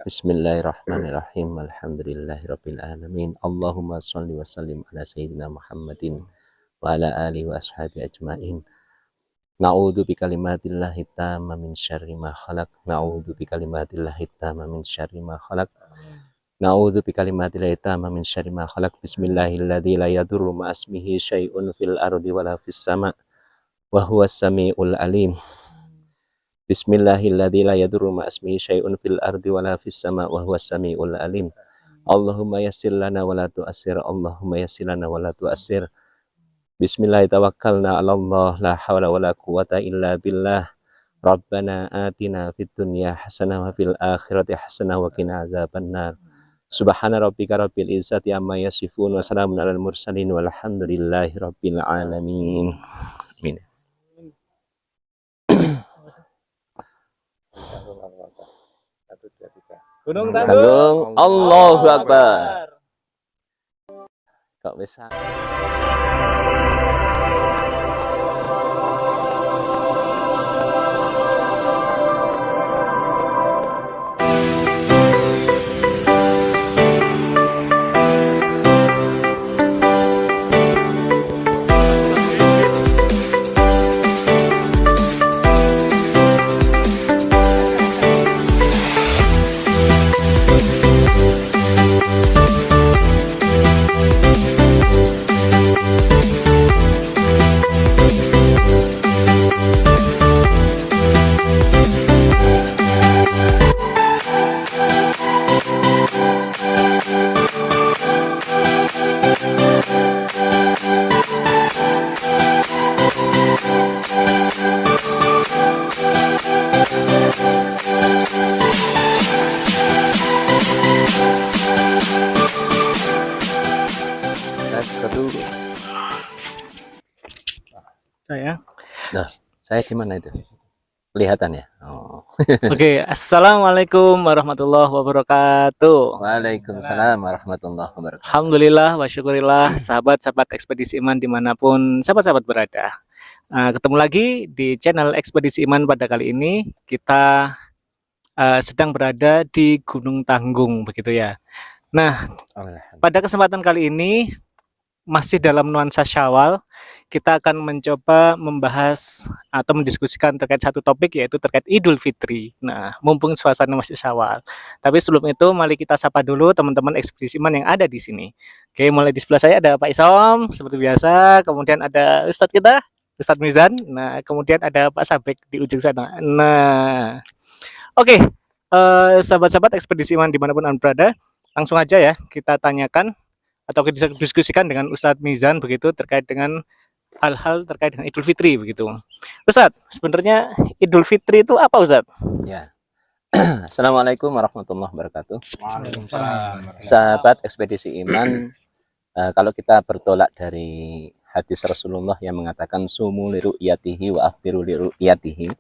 Bismillahirrahmanirrahim. Alhamdulillahirabbil alamin. Allahumma shalli wa sallim ala sayyidina Muhammadin wa ala alihi wa ashabi ajmain. Na'udzu bikalimatillahi tamma min syarri ma khalaq. Na'udzu bikalimatillahi tamma min syarri ma khalaq. Na'udzu bikalimatillahi tamma min syarri ma khalaq. Bismillahilladzi la yadurru ma ismihi syai'un fil ardi wala fis sama' wa huwas samiul alim. Bismillahilladzi la yadurru ma ismihi syai'un fil ardi wala fis sama' wa huwas samiul alim. Allahumma yassir lana wa la tu'assir. Allahumma yassir lana wa la tu'assir. Bismillah tawakkalna 'ala Allah la haula wala quwata illa billah. Rabbana atina fid dunya hasanah wa fil akhirati hasanah wa qina adzabannar. Subhana rabbika rabbil izzati amma yasifun wa salamun 'alal mursalin walhamdulillahi rabbil alamin. Amin. Gunung Tanggung, Allahu Akbar. Kok bisa? Satu. Saya. Nah, saya gimana itu? Kelihatan ya? Oh. Oke, assalamualaikum warahmatullahi wabarakatuh. Waalaikumsalam warahmatullahi wabarakatuh. Alhamdulillah wa syukurillah, sahabat-sahabat Ekspedisi Iman dimanapun sahabat-sahabat berada. Ketemu lagi di channel Ekspedisi Iman. Pada kali ini kita sedang berada di Gunung Tanggung, begitu ya. Nah, pada kesempatan kali ini masih dalam nuansa Syawal, kita akan mencoba membahas atau mendiskusikan terkait satu topik, yaitu terkait Idul Fitri. Nah, mumpung suasana masih Syawal. Tapi sebelum itu, mari kita sapa dulu teman-teman Ekspedisi Iman yang ada di sini. Oke, mulai di sebelah saya ada Pak Isom, seperti biasa. Kemudian ada Ustadz kita, Ustadz Mizan. Nah, kemudian ada Pak Sabek di ujung sana. Nah, oke, sahabat-sahabat Ekspedisi Iman dimanapun Anda berada, langsung aja ya kita tanyakan atau kita diskusikan dengan Ustadz Mizan begitu terkait dengan hal-hal terkait dengan Idul Fitri begitu. Ustadz, sebenarnya Idul Fitri itu apa, Ustadz? Ya. Assalamualaikum warahmatullahi wabarakatuh. Waalaikumsalam. Sahabat Ekspedisi Iman, kalau kita bertolak dari hadis Rasulullah yang mengatakan sumu li ru'yatihi wa aftiru li ru'yatihi,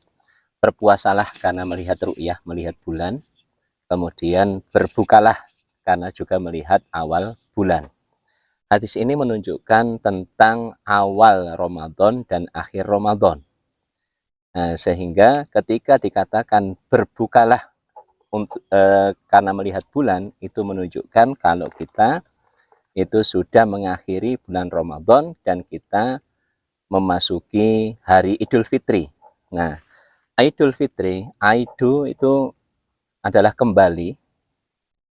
berpuasalah karena melihat ru'yah, melihat bulan, kemudian berbukalah karena juga melihat awal bulan. Hadis ini menunjukkan tentang awal Ramadan dan akhir Ramadan. Nah, sehingga ketika dikatakan berbukalah karena melihat bulan, itu menunjukkan kalau kita itu sudah mengakhiri bulan Ramadan dan kita memasuki hari Idul Fitri. Nah, Idul Fitri, Aidu itu adalah kembali.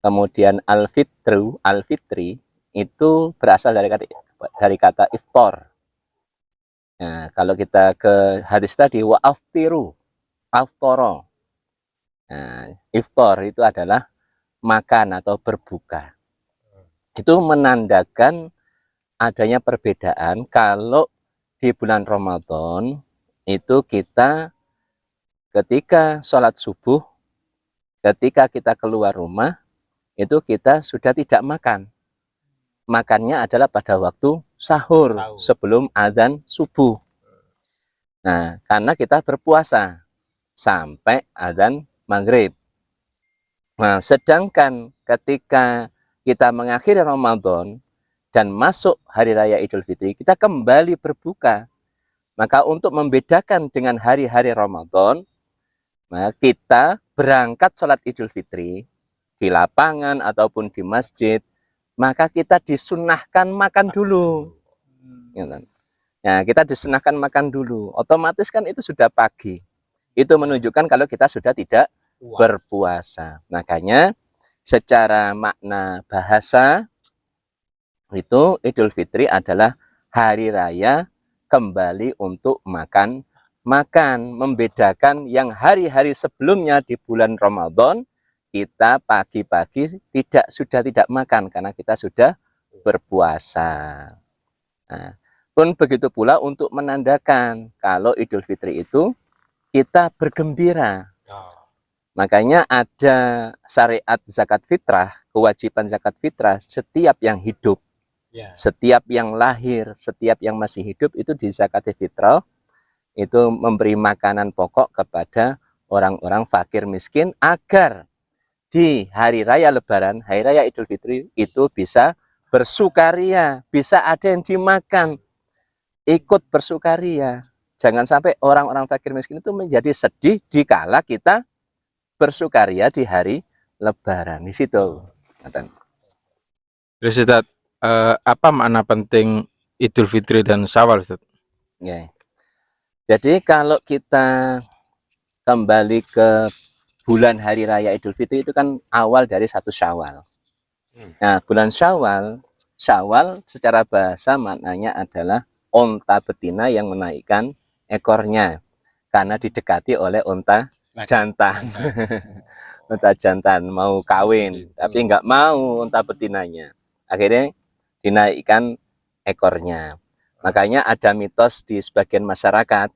Kemudian al-fitri itu berasal dari kata iftar. Nah, kalau kita ke hadis tadi wa aftiru, aftara. Nah, iftar itu adalah makan atau berbuka. Itu menandakan adanya perbedaan kalau di bulan Ramadan itu kita ketika sholat subuh, ketika kita keluar rumah, itu kita sudah tidak makan. Makannya adalah pada waktu sahur sebelum azan subuh. Nah, karena kita berpuasa sampai azan maghrib. Nah, sedangkan ketika kita mengakhiri Ramadan dan masuk hari raya Idul Fitri, kita kembali berbuka. Maka untuk membedakan dengan hari-hari Ramadan, maka kita berangkat sholat Idul Fitri di lapangan ataupun di masjid, maka kita disunahkan makan dulu. Nah, kita disunahkan makan dulu. Otomatis kan itu sudah pagi. Itu menunjukkan kalau kita sudah tidak berpuasa. Makanya secara makna bahasa itu Idul Fitri adalah hari raya kembali untuk makan, membedakan yang hari-hari sebelumnya di bulan Ramadan kita pagi-pagi sudah tidak makan karena kita sudah berpuasa. Nah, pun begitu pula untuk menandakan kalau Idul Fitri itu kita bergembira. Makanya ada syariat zakat fitrah, kewajiban zakat fitrah setiap yang hidup, setiap yang lahir, setiap yang masih hidup itu di zakat fitrah itu memberi makanan pokok kepada orang-orang fakir miskin agar di hari raya Lebaran, hari raya Idul Fitri itu bisa bersukaria, bisa ada yang dimakan, ikut bersukaria. Jangan sampai orang-orang fakir miskin itu menjadi sedih dikala kita bersukaria di hari Lebaran. Di situ. Terus Ustaz, apa makna penting Idul Fitri dan Syawal, Ustaz? Ya. Jadi kalau kita kembali ke bulan hari raya Idul Fitri itu kan awal dari 1 Syawal. Nah, bulan Syawal secara bahasa maknanya adalah onta betina yang menaikkan ekornya karena didekati oleh onta jantan. Onta jantan mau kawin tapi nggak mau onta betinanya, akhirnya dinaikkan ekornya. Makanya ada mitos di sebagian masyarakat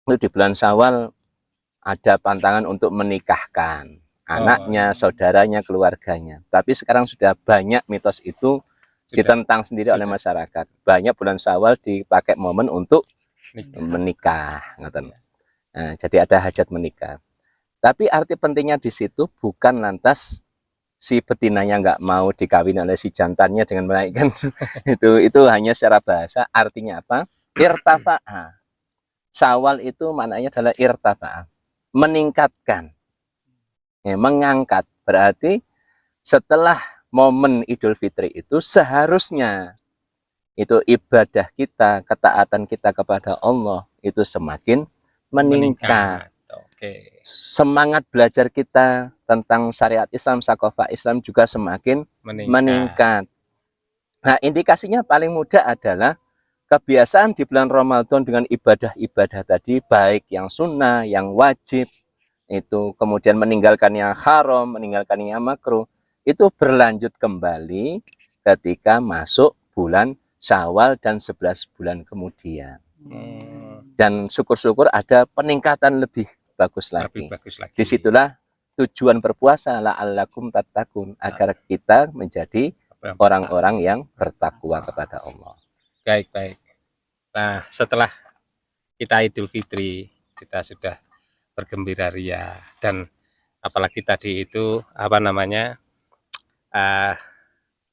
itu di bulan Syawal ada pantangan untuk menikahkan anaknya, saudaranya, keluarganya. Tapi sekarang sudah banyak mitos itu ditentang sendiri oleh masyarakat. Banyak bulan Syawal dipakai momen untuk menikah. Nah, jadi ada hajat menikah. Tapi arti pentingnya di situ bukan lantas si betinanya nggak mau dikawin oleh si jantannya dengan menaikkan itu hanya secara bahasa. Artinya apa? Irtafa'a. Syawal itu maknanya adalah irtafa'a, meningkatkan, mengangkat. Berarti setelah momen Idul Fitri itu seharusnya itu ibadah kita, ketaatan kita kepada Allah itu semakin meningkat. Semangat belajar kita tentang syariat Islam, sakofah Islam juga semakin meningkat. Nah, indikasinya paling mudah adalah kebiasaan di bulan Ramadan dengan ibadah-ibadah tadi, baik yang sunnah, yang wajib, itu kemudian meninggalkan yang haram, meninggalkan yang makruh, itu berlanjut kembali ketika masuk bulan Syawal dan 11 bulan kemudian. Dan syukur-syukur ada peningkatan lebih bagus lagi. Disitulah tujuan berpuasa, la'allakum tattaqun, agar kita menjadi orang-orang yang bertakwa kepada Allah. Baik. Nah, setelah kita Idul Fitri, kita sudah bergembira ria, dan apalagi tadi itu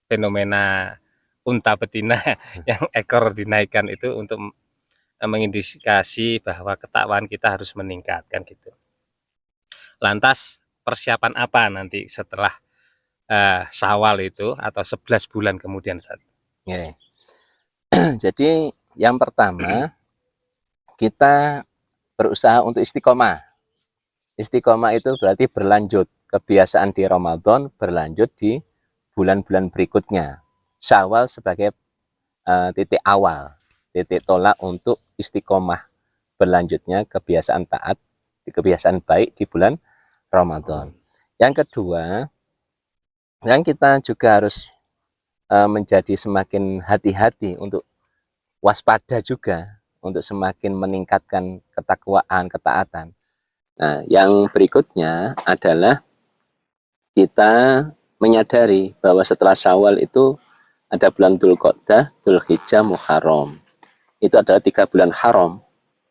fenomena unta betina yang ekor dinaikkan itu untuk mengindikasi bahwa ketakwaan kita harus meningkat, kan gitu. Lantas persiapan apa nanti setelah Syawal itu atau 11 bulan kemudian, Ustaz? Ya. Jadi yang pertama kita berusaha untuk istiqomah. Istiqomah itu berarti berlanjut, kebiasaan di Ramadan berlanjut di bulan-bulan berikutnya. Syawal sebagai titik awal, titik tolak untuk istiqomah berlanjutnya kebiasaan taat, kebiasaan baik di bulan Ramadan. Yang kedua, yang kita juga harus menjadi semakin hati-hati untuk waspada juga, untuk semakin meningkatkan ketakwaan, ketaatan. Nah, yang berikutnya adalah kita menyadari bahwa setelah Syawal itu ada bulan Dzulqa'dah, Dzulhijjah, Muharram. Itu adalah 3 bulan haram.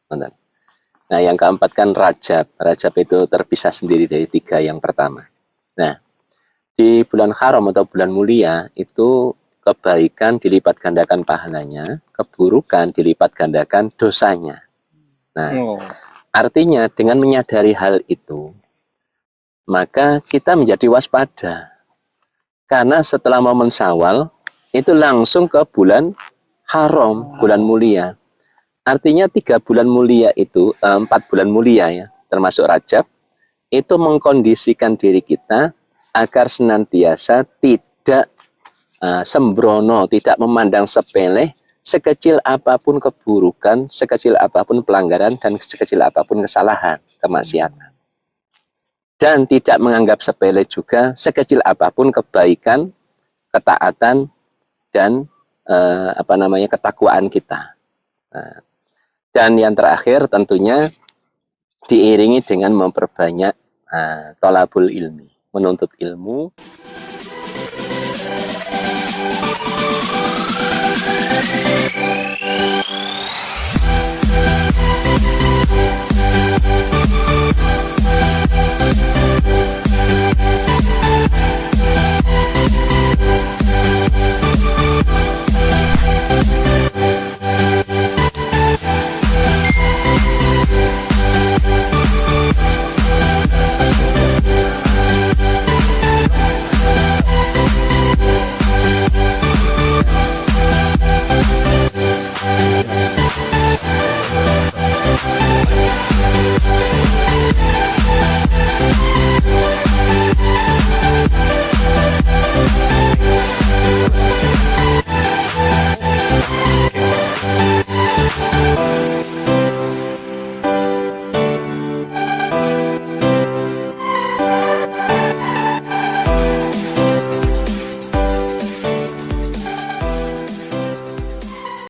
Nah, yang keempat kan Rajab. Rajab itu terpisah sendiri dari 3 yang pertama. Nah, di bulan haram atau bulan mulia itu kebaikan dilipat gandakan pahalanya, keburukan dilipat gandakan dosanya. Nah, artinya dengan menyadari hal itu, maka kita menjadi waspada. Karena setelah momen Syawal, itu langsung ke bulan haram, bulan mulia. Artinya 3 bulan mulia itu, 4 bulan mulia ya, termasuk Rajab, itu mengkondisikan diri kita agar senantiasa tidak sembrono, tidak memandang sepele, sekecil apapun keburukan, sekecil apapun pelanggaran, dan sekecil apapun kesalahan, kemaksiatan. Dan tidak menganggap sepele juga sekecil apapun kebaikan, ketaatan, dan ketakwaan kita. Nah, dan yang terakhir tentunya diiringi dengan memperbanyak tolabul ilmi, menuntut ilmu.